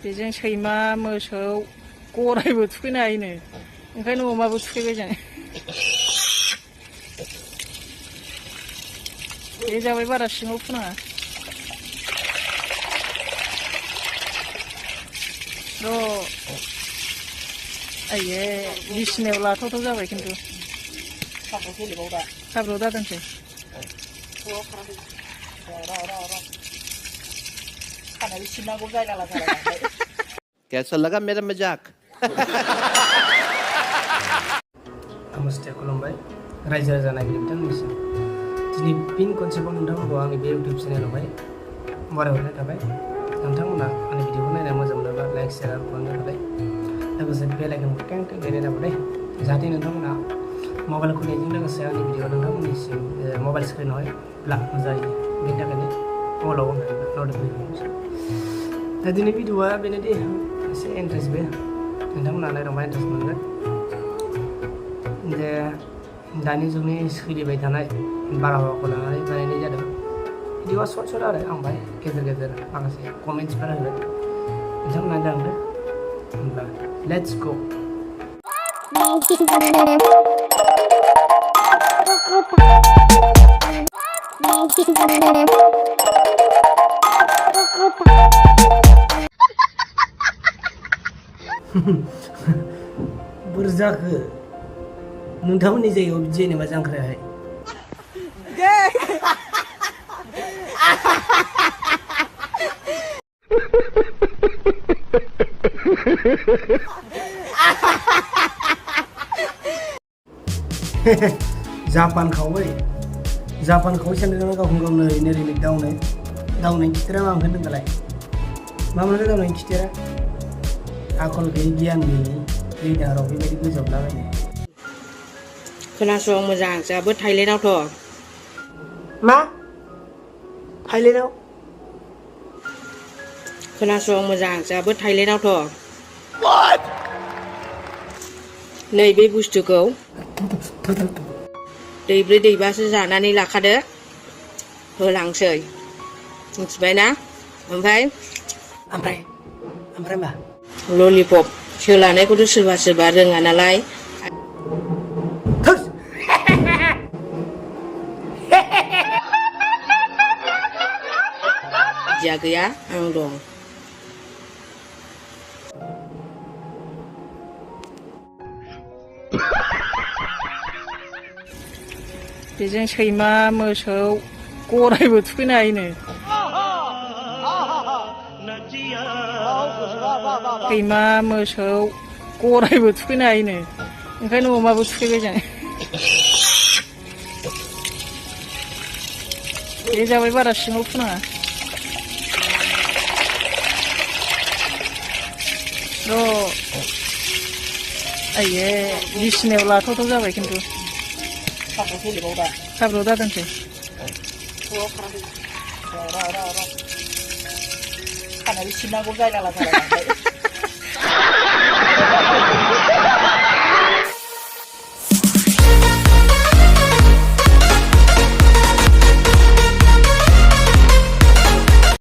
बेजों सैमा मोसौ गरायबो थुखैनो हायोनो ओंखायनो अमाबो थुखैबाय जों बे जाबाय बारा सिङाव फुनाङा र' आइये बिसिनायाव लाथावथाव जाबाय खिन्थु हाब्रुआव दादोंसै कैसा लगा मेरा मजाक नमस्ते खुलुमबाय रायजो राजा नायगिरि बिथांमोननिसिम दिनै फिन खनसेबाव नोंथांमोनखौ आंनि बे इउटिउब चेनेलावहाय बरायहरनाय थाबाय नोंथांमोना आंनि भिडिअखौ नायना मोजां मोनोबा लाइक शेयार खालामनो थाखाय लोगोसे बेल आइकनखौ टें टें देनांगौ दे जाहाथे नोंथांमोना मबाइल खुलिनायजों लोगोसे आंनि भिडिअ नोंथांमोननिसिम मबाइल स्क्रिनावहाय जायो बेनि थाखायनो अलाव नटिफिकेसन दा दिनै भिडिअआ बेनोदि एसे इन्टारेस्टबो नोंथांमोना नायदावबा इन्टारेस्ट मोनगोन जे दानि जुगनि सोलिबाय थानाय बारहावाखौ लानानै बानायनाय जादों भिडिअआ सर्ट आरो आं बाहाय गेजेर गेजेर माखासे कमेन्ट्सफोर होगोन नोंथांमोना दांदो होनब्ला लेट्स गो बोर जाखो नोंथांमोननि जायगायाव बिदि जेनेबा जांख्रायाहाय जापान खावै सानदों गावखौनो गावनो ओरैनो रिमिक दावनाय खिथेरा मा मोनगोन दालाय मा मोनगोन दावनाय खिथेरा आखल गैयै गियान गैयै लिडाराव बेबायदि गोजोबलाबायनाय खोनासं मोजां जोंहाबो थाइलेण्डआवथ' मा थाइलेण्डआव खोनासं मोजां जोंहाबो थाइलेण्डआवथ' नैबे बुस्थुखौ दैब्रै दैबासो जानानै लाखादो होलांसै मिथिबाय ना ओमफ्राय मा ललिपप सोलानायखौथ' सोरबा रोङा नालाय बिदिया गैया आं दं बेजों सैमा मोसौ गरायबो थुखैनो हायोनो सैमा मोसौ गरायबो थुखैनो हायोनो ओंखायनो अमाबो थुखैबाय जों बे जाबाय बारा सिङाव फुनाङा र' आइये बिसिनायाव लाथावथाव जाबाय खिन्थु हाब्रुआव दादोंसै खानाय सिबनांगौ जायगा लाथारा